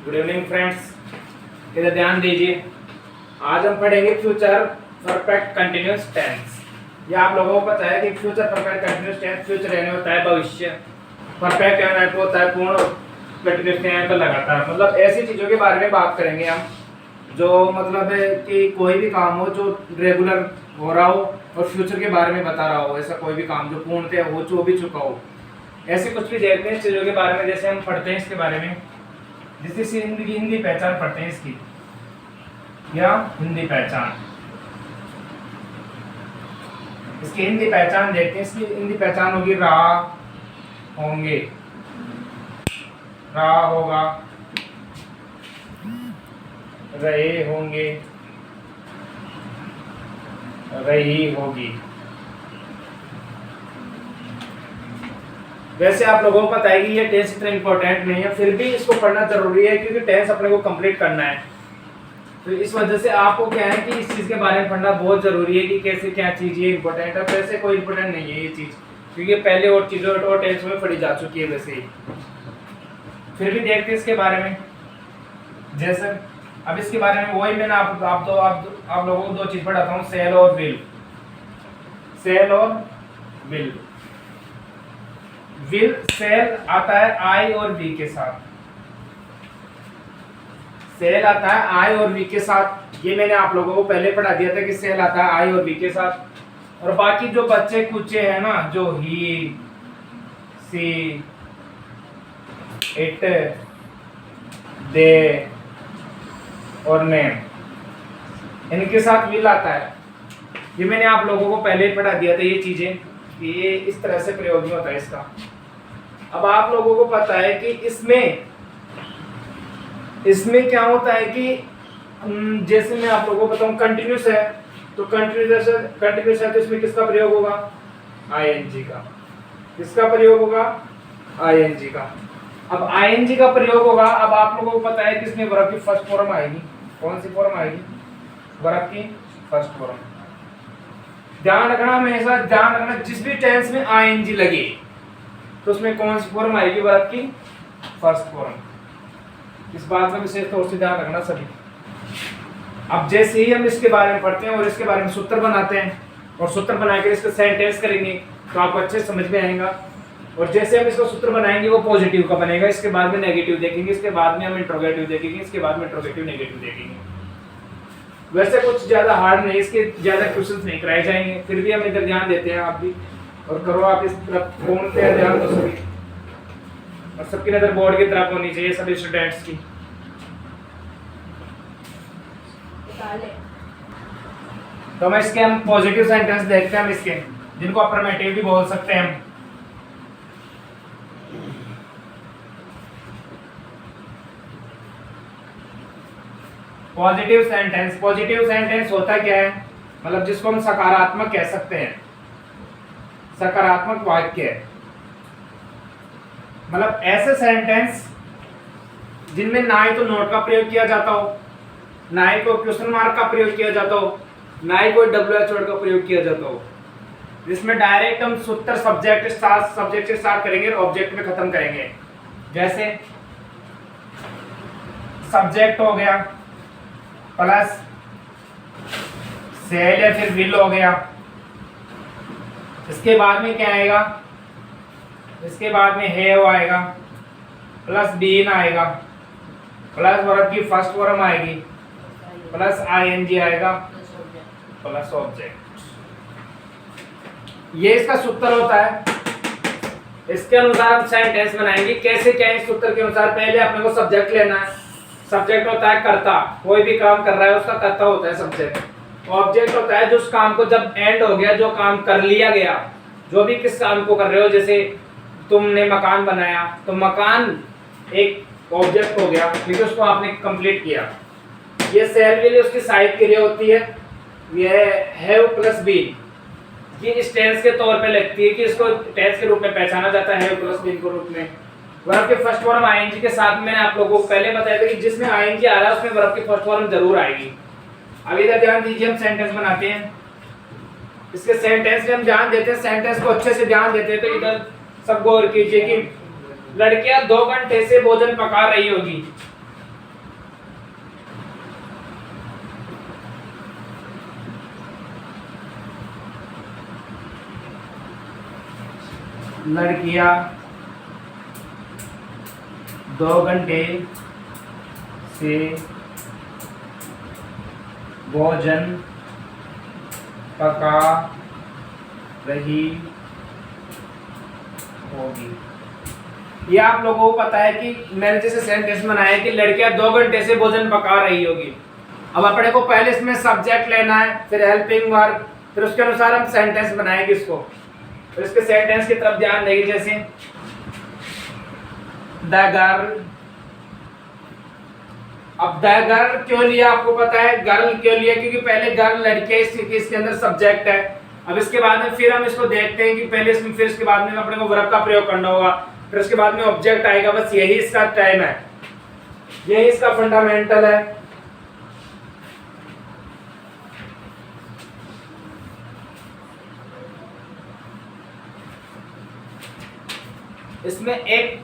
Good evening friends, इधर ध्यान दीजिए। आज हम पढ़ेंगे फ्यूचर परफेक्ट कंटिन्यूअस टेंस। ये आप लोगों को पता है कि future perfect continuous tense future यानी होता है भविष्य, परफेक्ट यानी होता है पूर्ण, कंटिन्यूअस यानी तो लगातार। मतलब ऐसी चीज़ों के बारे में बात करेंगे हम जो मतलब है कि कोई भी काम हो जो रेगुलर हो रहा हो और फ्यूचर के बारे में बता रहा हो। ऐसा कोई भी काम जो पूर्णतः हो भी चुका हो, ऐसे कुछ भी देखते हैं चीज़ों के बारे में। जैसे हम पढ़ते हैं इसके बारे में, जैसे हिंदी पहचान पढ़ते हैं इसकी, या हिंदी पहचान, इसकी हिंदी पहचान देखते हैं। इसकी हिंदी पहचान होगी रहा, होंगे, रहा होगा, रहे होंगे, रही होगी। वैसे आप लोगों को पता है कि ये टेंस इतना इंपॉर्टेंट नहीं है, फिर भी इसको पढ़ना जरूरी है क्योंकि टेंस अपने को कंप्लीट करना है। तो इस वजह से आपको क्या है कि इस चीज़ के बारे में पढ़ना बहुत ज़रूरी है कि कैसे क्या चीज़ ये इंपॉर्टेंट है। वैसे कोई इंपॉर्टेंट नहीं है ये चीज़, क्योंकि पहले और चीज़ों और टेंस में पढ़ी जा चुकी है वैसे ही। फिर भी देखते हैं इसके बारे में। जैसे अब इसके बारे में वही मैंने आप लोगों को दो चीज़ पढ़ाता हूँ, सेल और विल। सेल और विल। विल सेल आता है आई और वी के साथ। सेल आता है आई और वी के साथ। ये मैंने आप लोगों को पहले पढ़ा दिया था कि सेल आता है आई और वी के साथ। और बाकी जो बच्चे कुचे हैं ना, जो ही, सी, इट, दे और नेम, इनके साथ विल आता है। ये मैंने आप लोगों को पहले ही पढ़ा दिया था ये चीजें कि ये इस तरह से प्रयोग नहीं होता है इसका। अब आप लोगों को पता है कि इसमें क्या होता है कि जैसे मैं आप लोगों को बताऊं कंटिन्यूस है, तो कंटिन्यूस है तो इसमें किसका प्रयोग होगा? आईएनजी का। किसका प्रयोग होगा? आईएनजी का। अब आईएनजी का प्रयोग होगा। अब आप लोगों को पता है कि इसमें वर्ब की फर्स्ट फॉर्म आएगी। कौन सी फॉर्म आएगी? वर्ब की फर्स्ट फॉर्म। ध्यान रखना, हमेशा ध्यान रखना, जिस भी टेंस में आईएनजी लगे तो उसमें कौन सी फॉर्म आएगी? वर्ब की फर्स्ट फॉर्म। इस बात का विशेष तौर से ध्यान रखना सभी। अब जैसे ही हम इसके बारे में पढ़ते हैं और इसके बारे में सूत्र बनाते हैं और सूत्र बनाकर इसका सेंटेंस करेंगे तो आपको अच्छे समझ में आएगा। और जैसे हम इसका सूत्र बनाएंगे वो पॉजिटिव का बनेगा, इसके बाद में नेगेटिव देखेंगे, इसके बाद में हम इंट्रोगेटिव देखेंगे, इसके बाद में इंट्रोगेटिव नेगेटिव देखेंगे। वैसे कुछ ज्यादा हार्ड नहीं, इसके ज्यादा क्वेश्चंस नहीं कराए जाएंगे, फिर भी हम इधर ध्यान देते हैं। आप भी और करो, आप इस तरफ फोन पे ध्यान दो सभी, और सबकी नजर बोर्ड की तरफ होनी चाहिए सभी स्टूडेंट्स की। तो मैं इसके हम पॉजिटिव सेंटेंस देखते हैं हम इसके, जिनको अफर्मेटिव भी बोल सकते हैं हम। पॉजिटिव सेंटेंस होता क्या है? मतलब जिसको हम सकारात्मक कह सकते हैं, सकारात्मक वाक्य। मतलब ऐसे सेंटेंस जिनमें ना ही तो नोट का प्रयोग किया जाता हो, ना ही कोई क्वेश्चन मार्क का प्रयोग किया जाता हो, ना ही कोई WH वर्ड का प्रयोग किया जाता हो, जिसमें डायरेक्ट हम सूत्र सब्जेक्ट से स्टार्ट करेंगे और ऑब्जेक्ट में खत्म करेंगे। जैसे सब्जेक्ट हो गया प्लस सेल या फिर विल हो गया। इसके बाद में क्या आएगा? इसके बाद में हैव आएगा, प्लस बीन आएगा, प्लस वर्ब की फर्स्ट फॉर्म आएगी, प्लस आईएनजी आएगा, प्लस ऑब्जेक्ट। ये इसका सूत्र होता है। इसके अनुसार हम सेंटेंस बनाएंगे। कैसे क्या? इस सूत्र के अनुसार पहले अपने को सब्जेक्ट लेना है। सब्जेक्ट होता है कर्ता, कोई भी काम कर रहा है उसका कर्ता होता है सब्जेक्ट। ऑब्जेक्ट होता है जो उस काम को जब एंड हो गया, जो काम कर लिया गया, जो भी किस काम को कर रहे हो, जैसे तुमने मकान बनाया तो मकान एक ऑब्जेक्ट हो गया क्योंकि उसको आपने कंप्लीट किया। ये सेल के लिए उसकी साइड के लिए होती है। यह हैव प्लस बीन, ये इस टेंस के तौर पे लगती है कि इसको टेंस के रूप में पहचाना जाता है, हैव प्लस बीन के रूप में। वर्ब के फर्स्ट फॉर्म आईएनजी के साथ मैंने आप लोगों को पहले बताया था कि जिसमें आईएनजी आ रहा है उसमें वर्ब की फर्स्ट फॉर्म जरूर आएगी। अब इधर ध्यान दीजिए, हम सेंटेंस बनाते हैं। इसके सेंटेंस में हम ध्यान देते हैं, सेंटेंस को अच्छे से ध्यान देते हैं। तो इधर सब गौर कीजिए कि लड़कियां 2 घंटे से भोजन पका रही होगी। लड़कियां 2 घंटे से भोजन पका रही होगी। ये आप लोगों को पता है कि मैंने जैसे सेंटेंस बनाया कि लड़कियां 2 घंटे से भोजन पका रही होगी। अब अपने को पहले इसमें सब्जेक्ट लेना है, फिर हेल्पिंग वर्ब, फिर उसके अनुसार हम सेंटेंस बनाएंगे इसको। तो इसके सेंटेंस की तरफ ध्यान देंगे। जैसे द गर्ल, अब द गर्ल क्यों लिया आपको पता है, गर्ल क्यों लिया, क्योंकि पहले गर्ल लड़की है, इसके अंदर सब्जेक्ट है। अब इसके बाद में फिर हम इसको देखते हैं कि पहले इसमें, फिर इसके बाद में अपने को वर्ब का प्रयोग करना होगा, फिर उसके बाद में ऑब्जेक्ट आएगा। बस यही इसका टाइम है, यही इसका फंडामेंटल है। इसमें एक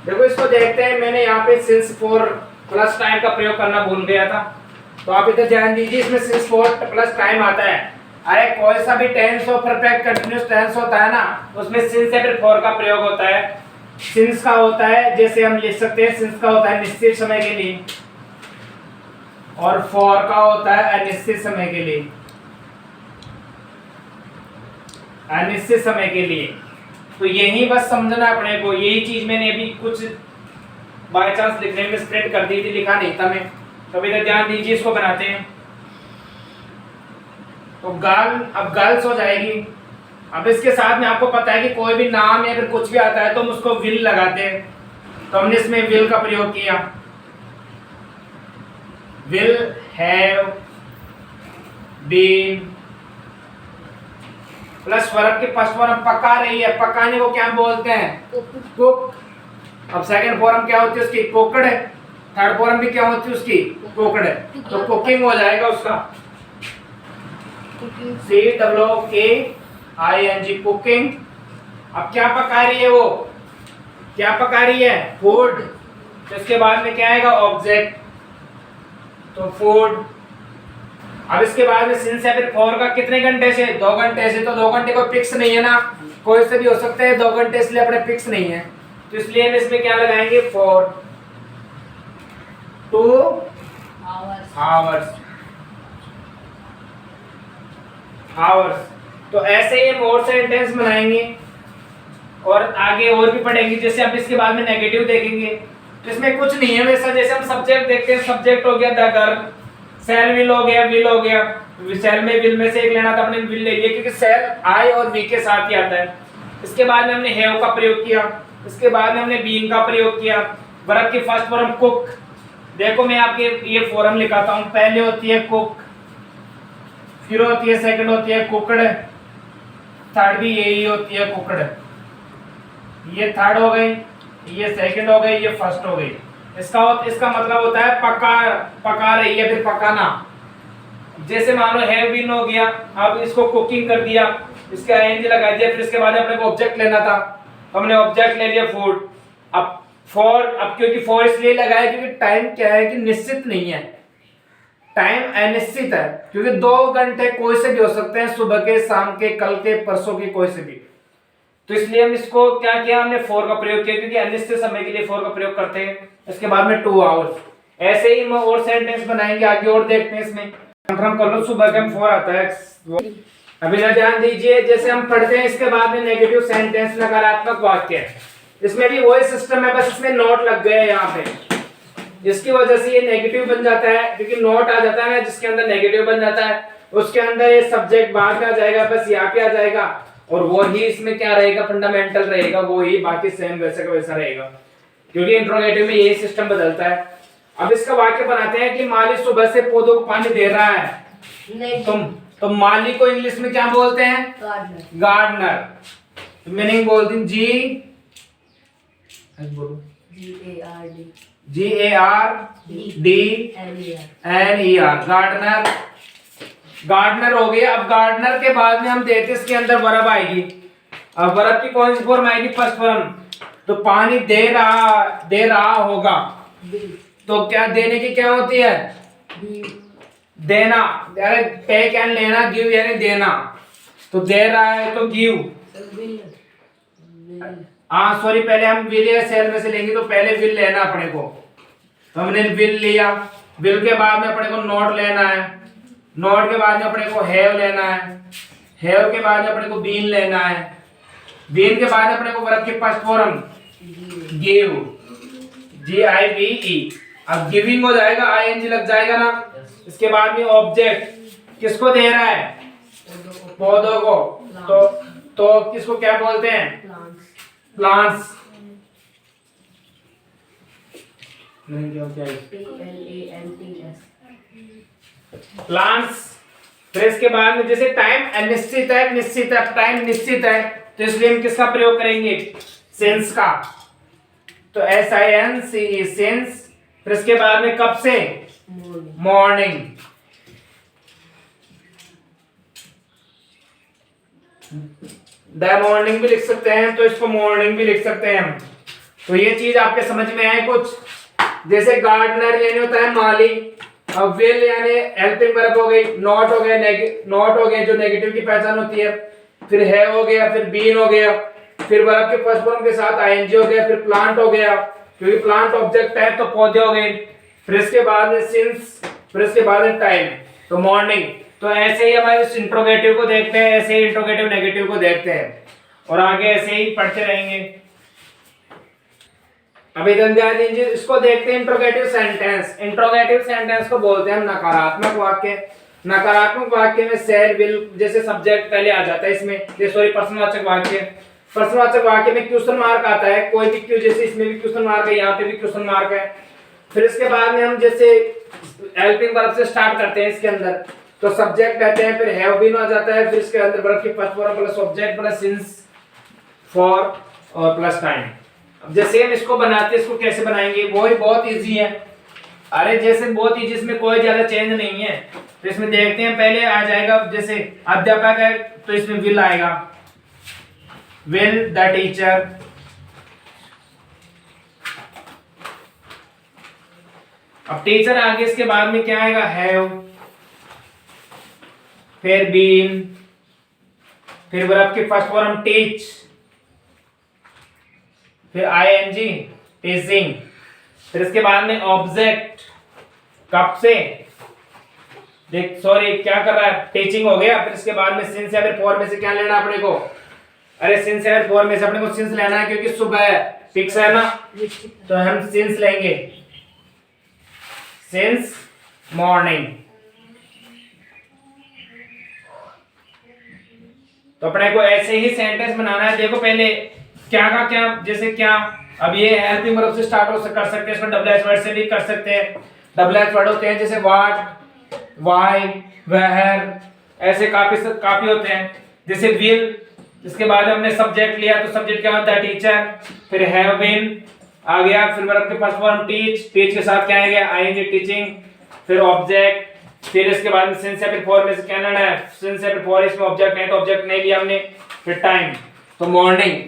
देखो, इसको देखते हैं। मैंने यहाँ पे सिंस फॉर प्लस टाइम का प्रयोग करना भूल गया था, तो आप इधर ध्यान दीजिए। इसमें सिंस फॉर प्लस टाइम आता है। अरे कोई सा भी टेंस हो, परफेक्ट कंटीन्यूअस टेंस होता है ना, उसमें सिंस या फिर फॉर का प्रयोग होता है। सिंस का होता है, जैसे हम लिख सकते हैं, सिंस का होता है निश्चित समय के लिए, और फॉर का होता है अनिश्चित समय के लिए, अनिश्चित समय के लिए। तो यही बस समझना अपने को। यही चीज मैंने अभी कुछ बाय चांस लिखने में स्प्रेड कर दी थी, लिखा नहीं था मैं, तो अभी तक ध्यान दीजिए। इसको बनाते हैं। तो गर्ल, अब गर्ल्स हो जाएगी। अब इसके साथ में आपको पता है कि कोई भी नाम या फिर कुछ भी आता है तो हम उसको विल लगाते हैं, तो हमने इसमें विल का प्रयोग किया। Will have been plus verb के फर्स्ट फॉर्म पका रही है, पकाने को क्या बोलते हैं, कुक। अब सेकंड फॉर्म क्या होती है उसकी, कुकड है। थर्ड फॉर्म भी क्या होती है उसकी, कुकड है। तो कुकिंग हो जाएगा उसका, COOKING, कुकिंग। अब क्या पका रही है वो, क्या पका रही है, फूड। तो इसके बाद में क्या आएगा, ऑब्जेक्ट, तो फूड। अब इसके बाद में सिंस या फिर फॉर का कितने घंटे से, 2 घंटे से। तो 2 घंटे कोई फिक्स नहीं है ना, कोई से भी हो सकते हैं 2 घंटे, इसलिए अपने फिक्स नहीं है। तो इसलिए हम इसमें क्या लगाएंगे, फॉर 2 आवर्स। तो ऐसे ही हम और सेंटेंस बनाएंगे और आगे और भी पढ़ेंगे। जैसे अब इसके बाद में नेगेटिव देखेंगे, तो इसमें कुछ नहीं है वैसा। जैसे हम सब्जेक्ट देखते हैं, सब्जेक्ट हो गया द गर्ल, सेल विल हो गया, विल हो गया। सेल में विल में से एक लेना था, अपने विल ले लिया, क्योंकि सेल आई और वी के साथ ही आता है। इसके बाद में हमने हैव का प्रयोग किया, इसके बाद में हमने बीइंग का प्रयोग किया। वर्ब की फर्स्ट फॉर्म कुक। देखो मैं आपके ये फॉर्म लिखाता हूँ। पहले होती है कुक, फिर होती है सेकंड होती है कुकड, थर्ड भी यही होती है कुकड। ये थर्ड हो गई, ये सेकंड हो गई, ये फर्स्ट हो गई। इसका मतलब होता है पका रही है, फिर पकाना। जैसे मान लो हैव बीन हो गया, अब इसको कुकिंग कर दिया, इसका एंज लगा दिया, फिर इसके बाद अपने को ऑब्जेक्ट लेना था, हमने ऑब्जेक्ट ले लिया फूड। अब फॉर, अब क्योंकि फॉर इसलिए लगाया क्योंकि टाइम क्या है कि निश्चित नहीं है, टाइम अनिश्चित है, क्योंकि 2 घंटे कोई से भी हो सकते हैं, सुबह के, शाम के, कल के, परसों के, कोई से भी। तो इसलिए हम इसको क्या किया, हमने फॉर का प्रयोग किया, क्योंकि अनिश्चित समय के लिए फॉर का प्रयोग करते हैं। इसके बाद में 2 आवर्स। ऐसे ही हम और सेंटेंस बनाएंगे, आगे और देखते हैं। इसमें कंफर्म कर लो, सुबह का 4 आता है। अभी ध्यान दीजिए, जैसे हम पढ़ते हैं इसके बाद में नेगेटिव सेंटेंस, नकारात्मक वाक्य। इसमें भी वही सिस्टम है, बस इसमें नोट लग गए यहाँ पे। इसकी वजह से ये नेगेटिव बन जाता है, क्योंकि नोट आ जाता है ना जिसके अंदर नेगेटिव बन जाता है, उसके अंदर ये सब्जेक्ट बाहर का जाएगा, बस यहाँ पे आ जाएगा, और वो ही इसमें क्या रहेगा, फंडामेंटल रहेगा, वो ही, बाकी सेम वैसे का वैसा रहेगा, क्योंकि इंट्रोगेटिव में यही सिस्टम बदलता है। अब इसका वाक्य बनाते हैं कि माली सुबह से पौधों को पानी दे रहा है। तो माली को इंग्लिश में क्या बोलते हैं, गार्डनर। मीनिंग बोल दी GARDNER, गार्डनर। गार्डनर हो गया। अब गार्डनर के बाद में हम देते इसके अंदर वर्ब आएगी। अब वर्ब की कौन सी फॉर्म आएगी, फर्स्ट फॉर्म। तो पानी दे रहा होगा, तो क्या देने की क्या होती है, देना। टेक एंड लेना, गिव यानी देना। तो दे रहा है तो गिव। हाँ सॉरी, पहले हम विल या सेल में से लेंगे, तो पहले विल लेना अपने को, तो हमने विल लिया। विल के बाद में अपने को नॉट लेना है, नॉट के बाद में अपने को हैव लेना है, हैव के बाद में अपने को बीन लेना है, बीन के बाद अपने को वर्ब की फर्स्ट फॉर्म गिव, GIVE। अब गिविंग हो जाएगा, ING लग जाएगा ना। इसके बाद में ऑब्जेक्ट किसको दे रहा है, पौधों को, तो किसको क्या बोलते हैं, प्लांट्स। प्लांट्स। फिर इसके बाद में जैसे टाइम अनिश्चित है, निश्चित है, टाइम निश्चित है, तो इसलिए हम किसका प्रयोग करेंगे, सिंस का। तो SINCE सिंस। फिर इसके बाद में कब से, मॉर्निंग। द मॉर्निंग भी लिख सकते हैं, तो इसको मॉर्निंग भी लिख सकते हैं हम। तो ये चीज आपके समझ में आए कुछ। जैसे गार्डनर यानी होता है माली, अब विल यानी हेल्पिंग वर्ब हो गई, नॉट हो गया, नॉट हो गया जो नेगेटिव की पहचान होती है, फिर है हो गया, फिर बीन हो गया, फिर वर्ब के फर्स्ट फॉर्म के साथ ING हो गया, फिर प्लांट हो गया क्योंकि प्लांट ऑब्जेक्ट है तो पौधे हो गए, फिर इसके बाद में सिंस, फिर इसके बाद में टाइम, तो मॉर्निंग। तो ऐसे ही हमारे इस इंट्रोगेटिव को देखते हैं, ऐसे ही इंट्रोगेटिव नेगेटिव को देखते हैं और आगे ऐसे ही पढ़ते रहेंगे। अभी ध्यान दीजिए, इसको देखते हैं इंट्रोगेटिव सेंटेंस। इंट्रोगेटिव सेंटेंस को बोलते हैं हम नकारात्मक वाक्य। नकारात्मक वाक्य में सेल विल जैसे सब्जेक्ट पहले आ जाता है इसमें, सॉरी प्रश्नवाचक वाक्य। प्रश्नवाचक वाक्य में क्वेश्चन मार्क आता है, कोई भी क्यों, जैसे इसमें भी क्वेश्चन मार्क है, यहाँ पे भी क्वेश्चन मार्क है। फिर इसके बाद में हम जैसे हेल्पिंग वर्ब से स्टार्ट करते हैं इसके अंदर, तो सब्जेक्ट रहते हैं, फिर हैव बीन आ जाता है, फिर इसके अंदर वर्ब की first form plus object plus since for और प्लस टाइम। अब जैसे हम इसको बनाते हैं, इसको कैसे बनाएंगे, वो ही बहुत इजी है। अरे जैसे बहुत इजी, इसमें कोई ज्यादा चेंज नहीं है। तो इसमें देखते हैं, पहले आ जाएगा जैसे अध्यापक है तो इसमें विल आएगा, विल द टीचर। अब टीचर आगे, इसके बाद में क्या आएगा, हैव, फिर बीन, फिर वर्ब की फर्स्ट फॉर्म टीच, फिर ING टीचिंग, फिर इसके बाद में ऑब्जेक्ट कब से, देख सॉरी क्या कर रहा है, टीचिंग हो गया। फिर इसके बाद में सिंस या फिर फॉर में से क्या लेना अपने को, अरे सिंस या फिर फॉर में से अपने को सिंस लेना है क्योंकि सुबह है, फिक्स है ना, तो हम सिंस लेंगे, सिंस मॉर्निंग। तो अपने को ऐसे ही सेंटेंस बनाना है। देखो पहले क्या का क्या, जैसे क्या, अब ये हेल्पिंग वर्ब से स्टार्ट हो कर सकते हैं, इसमें WH वर्ड से भी कर सकते हैं। WH वर्ड होते हैं जैसे व्हाट, व्हाई, वेयर, ऐसे काफी होते हैं। जैसे विल, इसके बाद हमने सब्जेक्ट लिया तो सब्जेक्ट क्या होता है, टीचर, फिर हैव बीन आ गया, फिर वर्ब के फर्स्ट फॉर्म टीच, टीच के साथ क्या आएगा, ING टीचिंग, फिर ऑब्जेक्ट, फिर इसके बाद में सिंस या फिर फॉर में से क्या लेना है, सिंस या फिर फॉर, इसमें ऑब्जेक्ट है तो ऑब्जेक्ट नहीं लिया हमने, फिर टाइम, तो मॉर्निंग।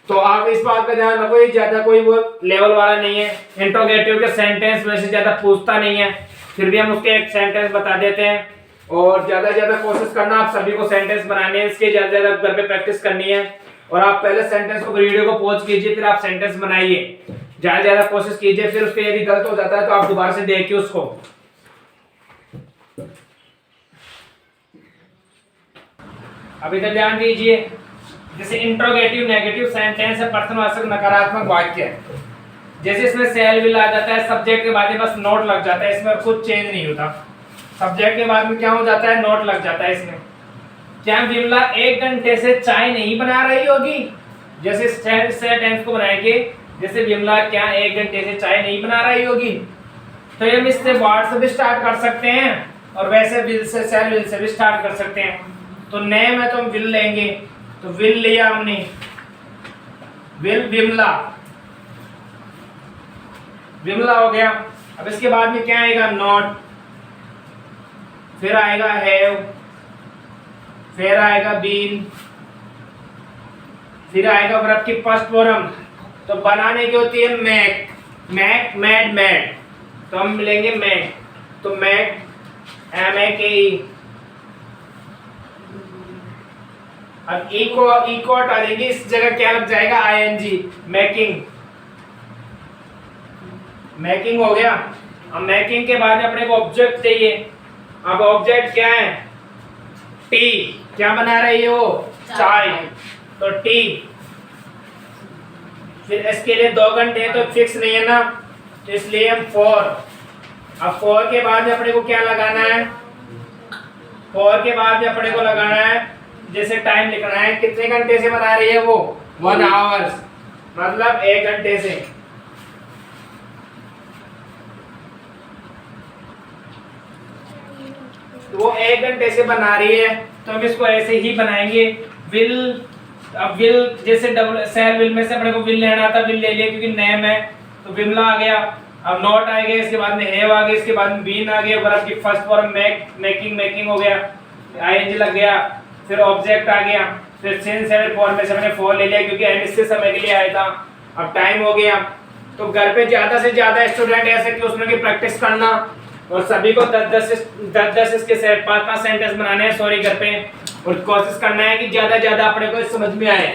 तो आप इस बात का ध्यान रखो, ये ज्यादा कोई वो लेवल वाला नहीं है। इंट्रोगेटिव के सेंटेंस वैसे ज्यादा पूछता नहीं है, फिर भी हम उसके एक सेंटेंस बता देते हैं। और ज्यादा कोशिश करना आप सभी को सेंटेंस बनाने हैं, इसके ज्यादा घर पे प्रैक्टिस करनी है। और आप पहले सेंटेंस को, वीडियो को पॉज कीजिए, फिर आप सेंटेंस बनाइए, ज्यादा कोशिश कीजिए। फिर उसके यदि गलत हो जाता है तो आप दोबारा से देखिए उसको। अब इधर ध्यान दीजिए, जैसे इंट्रोगेटिव नेगेटिव सेंटेंस है, प्रश्नवाचक नकारात्मक वाक्य है। जैसे इसमें सेल विल आ जाता है, सब्जेक्ट के बाद में बस नोट लग जाता है, इसमें कुछ चेंज नहीं होता। सब्जेक्ट के बाद में क्या हो जाता है, नोट लग जाता है इसमें। क्या विमला 1 घंटे से चाय नहीं बना रही होगी, जैसे सेंटेंस को बनाएंगे, जैसे विमला क्या 1 घंटे से चाय नहीं बना रही होगी, तो हम इससे वर्ड से भी स्टार्ट कर सकते हैं और वैसे will say, cell will say भी स्टार्ट कर सकते हैं। तो नेम है तो हम विल लेंगे, तो विल लिया हमने, विल विमला, विमला हो गया। अब इसके बाद में क्या आएगा, नॉट, फिर आएगा हैव, फिर आएगा बीन, फिर आएगा वर्ब की फर्स्ट फॉर्म, तो बनाने की होती है मैक, मैक, मैड, मैड, तो हम मिलेंगे मैक, तो मैक, MAKE, अब इको हटा देंगे, इस जगह क्या लग जाएगा आईएनजी, मेकिंग। मेकिंग हो गया। अब मेकिंग के बाद अपने को ऑब्जेक्ट चाहिए। अब ऑब्जेक्ट क्या है, टी। क्या बना रही है वो, चाय, तो टी। फिर इसके लिए 2 घंटे तो फिक्स नहीं है ना, तो इसलिए हम 4। अब 4 के बाद अपने को क्या लगाना है, 4 के बाद अपने को लगाना है, जैसे टाइम लिखना है, कितने घंटे से बना रही है वो, 1 आवर्स, मतलब 1 घंटे से। तो वो 1 घंटे से बना रही है, तो हम इसको ऐसे ही बनाएंगे, विल। अब विल जैसे डबल सेल विल में से अपने को विल लेना था, विल ले लिया क्योंकि नेम है, तो विमला आ गया। अब नॉट आ गया, इसके बाद में हैव आ गया, इसके बाद में बीन आ गया, वर्ब की फर्स्ट फॉर्म मेकिंग हो गया, आईएनजी लग गया, फिर ऑब्जेक्ट आ गया, फिर सिंस है फॉर में से मैंने फॉर ले लिया क्योंकि अनिश्चित समय के लिए आया था। अब टाइम हो गया, तो घर पे ज्यादा से ज्यादा स्टूडेंट ऐसे कि उसमें की प्रैक्टिस करना, और सभी को 10-10 इसके सेट 5-5 सेंटेंस बनाने हैं सॉरी घर पे, और कोशिश करना है कि ज्यादा अपने को समझ में आए,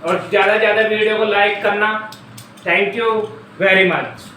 और ज्यादा वीडियो को लाइक करना। Thank you very much.